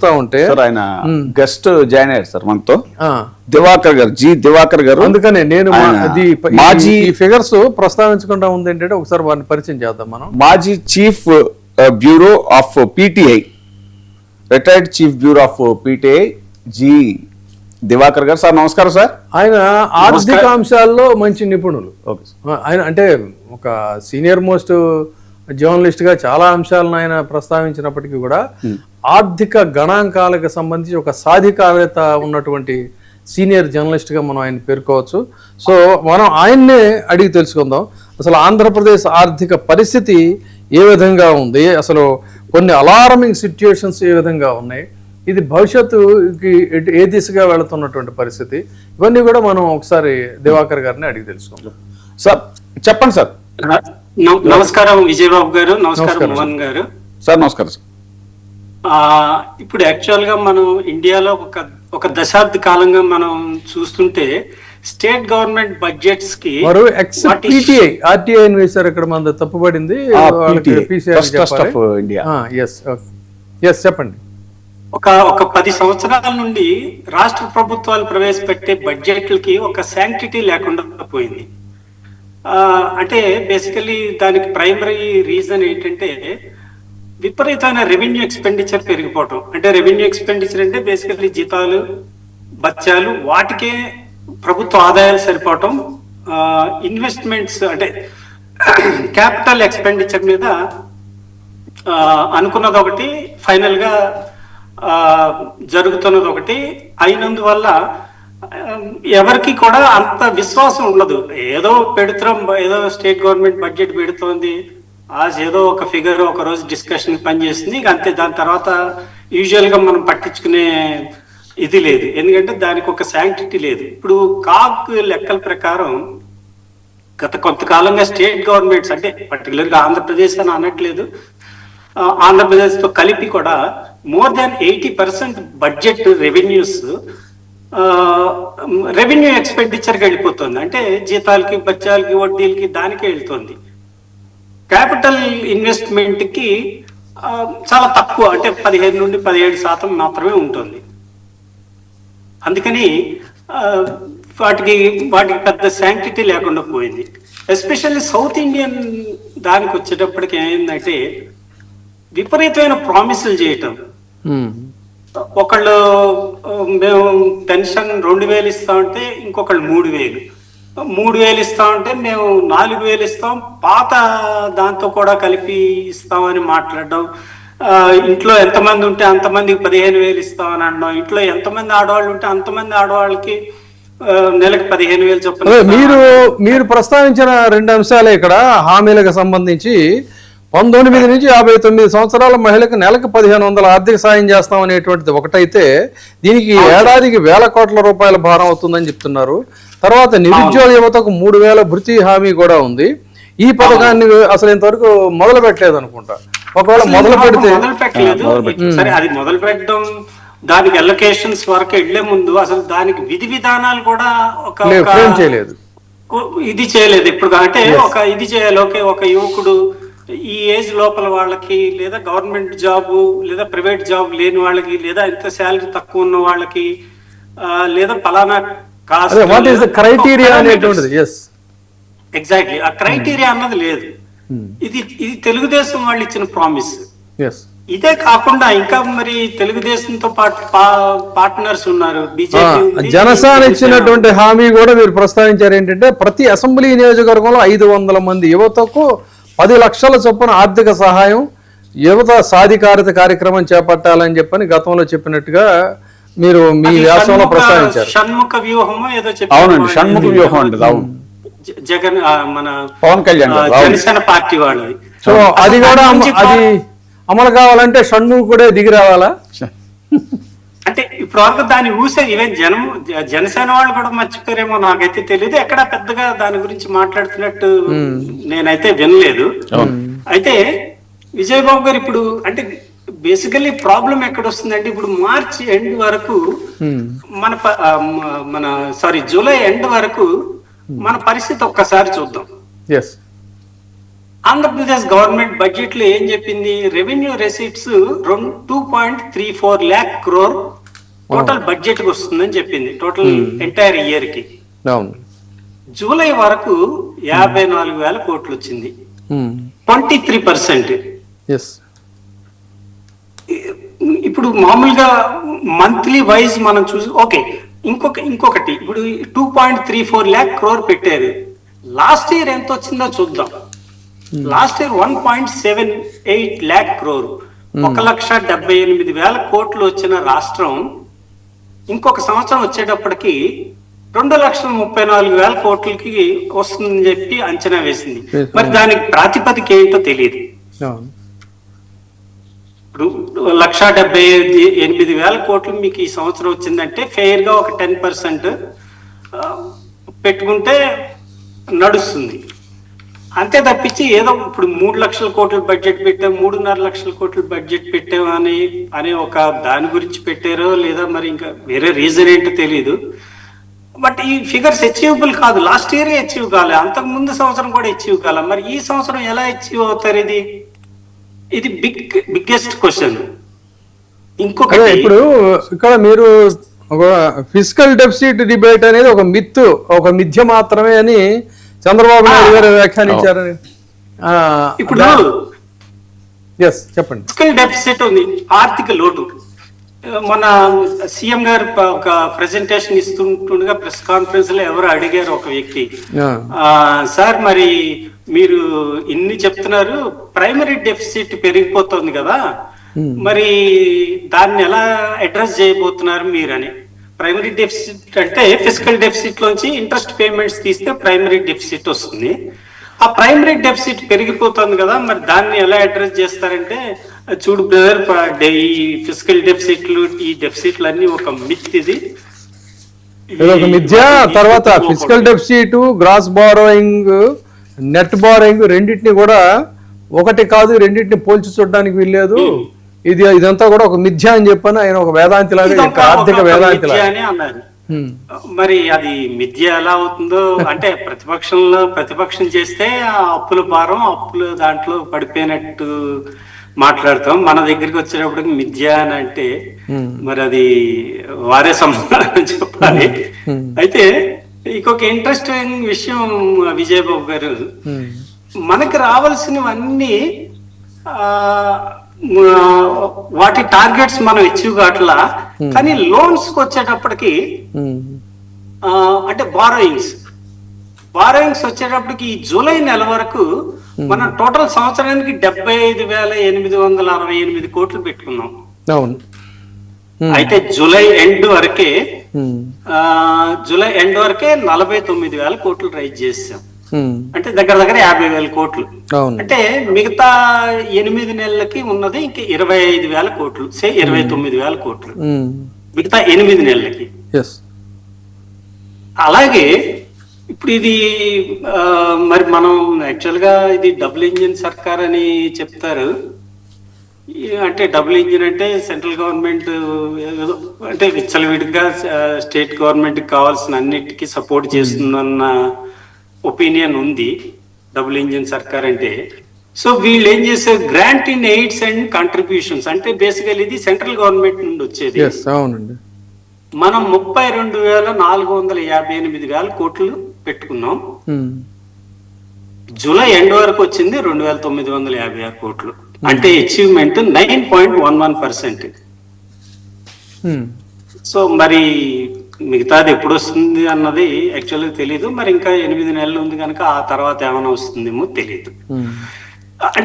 చూస్తా ఉంటే ఆయన గెస్ట్ జాయిన్ అయ్యారు సార్ మనతో దివాకర్ గారు, దివాకర్ గారు. అందుకనే నేను మాజీ ఫిగర్స్ ప్రస్తావించకుండా ఉంది ఏంటంటే ఒకసారి వారిని పరిచయం చేద్దాం మనం. మాజీ chief bureau of PTI, retired chief bureau of PTI G Divakar గారు. సార్ నమస్కారం సార్. ఆయన ఆర్థిక అంశాల్లో మంచి నిపుణులు. ఆయన అంటే ఒక సీనియర్ మోస్ట్ జర్నలిస్ట్ గా చాలా అంశాలను ఆయన ప్రస్తావించినప్పటికీ కూడా ఆర్థిక గణాంకాలకు సంబంధించి ఒక సాధికారత ఉన్నటువంటి సీనియర్ జర్నలిస్ట్ గా మనం ఆయన పేర్కోవచ్చు. సో మనం ఆయన్నే అడిగి తెలుసుకుందాం, అసలు ఆంధ్రప్రదేశ్ ఆర్థిక పరిస్థితి ఏ విధంగా ఉంది, అసలు కొన్ని అలారమింగ్ సిచ్యుయేషన్స్ ఏ విధంగా ఉన్నాయి, ఇది భవిష్యత్తుకి ఏ దిశగా వెళుతున్నటువంటి పరిస్థితి, ఇవన్నీ కూడా మనం ఒకసారి దివాకర్ గారిని అడిగి తెలుసుకుందాం. సార్ చెప్పండి సార్. నమస్కారం విజయబాబు గారు. నమస్కారం మోహన్ గారు. సార్ నమస్కారం సార్. ఇప్పుడు యాక్చువల్ గా మనం ఇండియాలో ఒక దశాబ్ద కాలంగా మనం చూస్తుంటే స్టేట్ గవర్నమెంట్ బడ్జెట్స్ కి ఆర్టీఐ వేశారు. ఇక్కడ మన తప్పుపడింది. చెప్పండి. ఒక 10 సంవత్సరాల నుండి రాష్ట్ర ప్రభుత్వాలు ప్రవేశపెట్టే బడ్జెట్లకి ఒక శాంక్టిటీ లేకుండా పోయింది. అంటే బేసికలీ దానికి ప్రైమరీ రీజన్ ఏంటంటే విపరీతమైన రెవెన్యూ ఎక్స్పెండిచర్ పెరిగిపోవటం. అంటే రెవెన్యూ ఎక్స్పెండిచర్ అంటే బేసికలీ జీతాలు, బత్యాలు, వాటికే ప్రభుత్వ ఆదాయాలు సరిపోవటం. ఇన్వెస్ట్మెంట్స్ అంటే క్యాపిటల్ ఎక్స్పెండిచర్ మీద అనుకున్నది ఒకటి, ఫైనల్ గా జరుగుతున్నది ఒకటి అయినందువల్ల ఎవరికి కూడా అంత విశ్వాసం ఉండదు. ఏదో పెడుతున్నాం, ఏదో స్టేట్ గవర్నమెంట్ బడ్జెట్ పెడుతోంది, ఏదో ఒక ఫిగర్ ఒక రోజు డిస్కషన్ పనిచేస్తుంది, అంతే. దాని తర్వాత యూజువల్ గా మనం పట్టించుకునే ఇది లేదు, ఎందుకంటే దానికి ఒక శాంక్టిటీ లేదు. ఇప్పుడు కాగ్ లెక్కల ప్రకారం గత కొంతకాలంగా స్టేట్ గవర్నమెంట్స్ అంటే పర్టికులర్ గా ఆంధ్రప్రదేశ్ అని అనట్లేదు, ఆంధ్రప్రదేశ్ తో కలిపి కూడా more than 80% budget revenues revenue ఎక్స్పెండిచర్కి వెళ్ళిపోతుంది. అంటే జీతాలకి, బత్యాలకి, వడ్డీలకి దానికే వెళ్తుంది. క్యాపిటల్ ఇన్వెస్ట్మెంట్ కి చాలా తక్కువ, అంటే 15 నుండి 17% మాత్రమే ఉంటుంది. అందుకని వాటికి పెద్ద శాంక్టిటీ లేకుండా పోయింది. ఎస్పెషల్లీ సౌత్ ఇండియన్ దానికి వచ్చేటప్పటికి ఏమైందంటే విపరీతమైన ప్రామిసులు చేయటం. ఒకళ్ళు మేము పెన్షన్ 2000 ఇస్తామంటే ఇంకొకళ్ళు 3000 ఇస్తామంటే మేము 4000 ఇస్తాం, పాత దాంతో కూడా కలిపి ఇస్తామని మాట్లాడడం. ఇంట్లో ఎంతమంది ఉంటే అంతమందికి 15,000 ఇస్తామని అనడం. ఇంట్లో ఎంతమంది ఆడవాళ్ళు ఉంటే అంతమంది ఆడవాళ్ళకి నెలకు 15,000 చొప్పున. మీరు ప్రస్తావించిన 2 అంశాలే ఇక్కడ హామీలకు సంబంధించి. 19 నుంచి 59 సంవత్సరాల మహిళకు నెలకు 1,500 ఆర్థిక సాయం చేస్తాం అనేటువంటిది ఒకటైతే, దీనికి ఏడాదికి 1,000 కోట్ల రూపాయల భారం అవుతుందని చెప్తున్నారు. తర్వాత నిరుద్యోగ యువతకు 3,000 భృతి హామీ కూడా ఉంది. ఈ పథకాన్ని అసలు ఇంతవరకు మొదలు పెట్టలేదు అనుకుంటా. ఒకవేళ మొదలు పెడితే సరే, అది మొదలు పెట్టడం, దానికి ఎలొకేషన్స్ వరకు వెళ్లే ముందు అసలు దానికి విధి విధానాలు కూడా చేయలేదు, ఇది చేయలేదు. ఇప్పుడు అంటే ఇది చేయాలి. ఒక యువకుడు ఈ ఏజ్ లోపల వాళ్ళకి, లేదా గవర్నమెంట్ జాబ్ లేదా ప్రైవేట్ జాబ్ లేని వాళ్ళకి, లేదా ఇంత శాలరీ తక్కువ ఉన్న వాళ్ళకి, లేదా పలానా ఎగ్జాక్ట్లీ ఆ క్రైటీరియా అన్నది లేదు. ఇది తెలుగుదేశం వాళ్ళు ఇచ్చిన ప్రామిస్. ఇదే కాకుండా ఇంకా మరి తెలుగుదేశంతో పాటు పార్ట్నర్స్ ఉన్నారు, బీజేపీ, జనసేన ఇచ్చినటువంటి హామీ కూడా మీరు ప్రస్తావించారు. ఏంటంటే ప్రతి అసెంబ్లీ నియోజకవర్గంలో 500 మంది యువతకు 10 లక్షల చొప్పున ఆర్థిక సహాయం, యువత సాధికారత కార్యక్రమం చేపట్టాలని చెప్పని గతంలో చెప్పినట్టుగా మీరు మీ వ్యాసంలో ప్రస్తావించారు. షణ్ముఖ వ్యూహమో ఏదో చెప్పారు. అవునండి, షణ్ముఖ వ్యూహం అంటే జగన్ మన పవన్ కళ్యాణ్ జనసేన పార్టీ వాళ్ళది. సో అది కూడా అది అమలు కావాలంటే షణ్ముఖ్ కూడా దిగి రావాలా? అంటే ఇప్పుడు వరకు దాన్ని ఊసే ఈవెన్ జనసేన వాళ్ళు కూడా మర్చిపోయారేమో, నాకైతే తెలియదు. ఎక్కడ పెద్దగా దాని గురించి మాట్లాడుతున్నట్టు నేనైతే వినలేదు. అయితే విజయబాబు గారు ఇప్పుడు అంటే బేసికల్లీ ప్రాబ్లం ఎక్కడ వస్తుందంటే, ఇప్పుడు మార్చి ఎండ్ వరకు జూలై ఎండ్ వరకు మన పరిస్థితి ఒక్కసారి చూద్దాం. ఆంధ్రప్రదేశ్ గవర్నమెంట్ బడ్జెట్ లో ఏం చెప్పింది, revenue receipts 2.34 lakh crore total budget కి వస్తుందని చెప్పింది, టోటల్ ఎంటైర్ ఇయర్ కి. అవును. జూలై వరకు 54,000 కోట్లు వచ్చింది, 23%. ఎస్. ఇప్పుడు మామూలుగా మంత్లీ వైజ్ మనం చూసి ఓకే, ఇంకొకటి ఇప్పుడు 2.34 lakh crore పెట్టారు. లాస్ట్ ఇయర్ ఎంత వచ్చిందో చూద్దాం. లాస్ట్ ఇయర్ 1.78 lakh crore, 1,78,000 కోట్లు వచ్చిన రాష్ట్రం ఇంకొక సంవత్సరం వచ్చేటప్పటికి 2,34,000 కోట్లకి వస్తుందని చెప్పి అంచనా వేసింది. మరి దానికి ప్రాతిపదిక ఏంటో తెలియదు. ఇప్పుడు 1,78,000 కోట్లు మీకు ఈ సంవత్సరం వచ్చిందంటే ఫెయిర్ గా ఒక 10% పెట్టుకుంటే నడుస్తుంది. అంతే తప్పించి ఏదో ఇప్పుడు 3 లక్షల కోట్ల బడ్జెట్ పెట్టాం, 3.5 లక్షల కోట్ల బడ్జెట్ పెట్టాం అనే ఒక దాని గురించి పెట్టారో లేదా మరి ఇంకా వేరే రీజన్ ఏంటో తెలియదు. బట్ ఈ ఫిగర్స్ అచీవబుల్ కాదు. లాస్ట్ ఇయర్ అచీవ్ కాలే, అంతకు ముందు సంవత్సరం కూడా అచీవ్ కాలే. మరి ఈ సంవత్సరం ఎలా అచీవ్ అవుతారు? ఇది బిగ్గెస్ట్ క్వశ్చన్. ఇంకొకటి, ఇప్పుడు ఇక్కడ మీరు ఒక ఫిజికల్ డెఫిసిట్ డిబేట్ అనేది ఒక మిత్, ఒక మిథ్య మాత్రమే అని చంద్రబాబు నాయుడు గారు వ్యాఖ్యానించారని. ఇప్పుడు చెప్పండి. ఫిజికల్ డెఫిసిట్ ఉంది, ఆర్థిక లోటు. మన సీఎం గారు ఒక ప్రెజెంటేషన్ ఇస్తుండగా ప్రెస్ కాన్ఫరెన్స్ లో ఎవరు అడిగారు ఒక వ్యక్తి, సార్ మరి మీరు ఇన్ని చెప్తున్నారు, ప్రైమరీ డెఫిసిట్ పెరిగిపోతుంది కదా, మరి దాన్ని ఎలా అడ్రస్ చేయబోతున్నారు మీరని. ప్రైమరీ డెఫిసిట్ అంటే ఫిజికల్ డెఫిసిట్ లోంచి ఇంట్రెస్ట్ పేమెంట్స్ తీస్తే ప్రైమరీ డెఫిసిట్ వస్తుంది. ఆ ప్రైమరీ డెఫిసిట్ పెరిగిపోతుంది కదా, మరి దాన్ని ఎలా అడ్రస్ చేస్తారంటే, చూడు బ్రదర్, ఈ ఫిజికల్ డెఫిసిట్లు, ఈ డెఫిసిట్లు అన్ని ఒక మిత్. ఇది ఒక మిథ్య. తర్వాత fiscal deficit, gross borrowing, net borrowing రెండింటిని కూడా ఒకటి కాదు, రెండింటిని పోల్చి చూడడానికి వీల్లేదు. ఇదంతా కూడా ఒక మిథ్య అని చెప్పని ఆయన ఒక వేదాంతి లాగా, ఆర్థిక వేదాంతి అని అన్నారు. మరి అది మిథ్య ఎలా అవుతుందో అంటే ప్రతిపక్షం చేస్తే అప్పుల భారం, అప్పులు దాంట్లో పడిపోయినట్టు మాట్లాడతాం. మన దగ్గరికి వచ్చేటప్పటికి మిథ్య అని అంటే మరి అది వారే సమాధానం చెప్పాలి. అయితే ఇంకొక ఇంట్రెస్టింగ్ విషయం విజయబాబు గారు, మనకి రావాల్సినవన్నీ వాటి టార్గెట్స్ మనం అచీవ్ కావట్లా, కానీ లోన్స్ కి వచ్చేటప్పటికి అంటే బారోయింగ్స్ వచ్చేటప్పటికి ఈ జూలై నెల వరకు మనం టోటల్ సంవత్సరానికి 75,868 కోట్లు పెట్టుకున్నాం. అయితే జూలై ఎండ్ వరకే 49,000 కోట్లు రైజ్ చేసాం. అంటే దగ్గర 50,000 కోట్లు. అంటే మిగతా 8 నెలలకి ఉన్నది ఇంకా 25,000 కోట్లు, 29,000 కోట్లు మిగతా 8 నెలలకి. అలాగే ఇప్పుడు ఇది మరి మనం యాక్చువల్ గా ఇది డబుల్ ఇంజిన్ సర్కార్ అని చెప్తారు. అంటే డబుల్ ఇంజిన్ అంటే సెంట్రల్ గవర్నమెంట్ అంటే విచ్చలవిడిగా స్టేట్ గవర్నమెంట్ కి కావాల్సిన అన్నిటికీ సపోర్ట్ చేస్తుందన్న ఒపీనియన్ ఉంది డబుల్ ఇంజిన్ సర్కార్ అంటే. సో వీళ్ళు ఏం చేశారు, grant in AIDS and contributions అంటే బేసికల్ ఇది సెంట్రల్ గవర్నమెంట్ నుండి వచ్చేది. మనం 32,458,000 కోట్లు పెట్టుకున్నాం. జూలై ఎండ్ వరకు వచ్చింది 2,956 కోట్లు. అంటే అచీవ్మెంట్ 9.11%. సో మరి మిగతాది ఎప్పుడు వస్తుంది అన్నది యాక్చువల్గా తెలీదు. మరి ఇంకా 8 నెలలు ఉంది కనుక ఆ తర్వాత ఏమైనా వస్తుందేమో తెలీదు. అంటే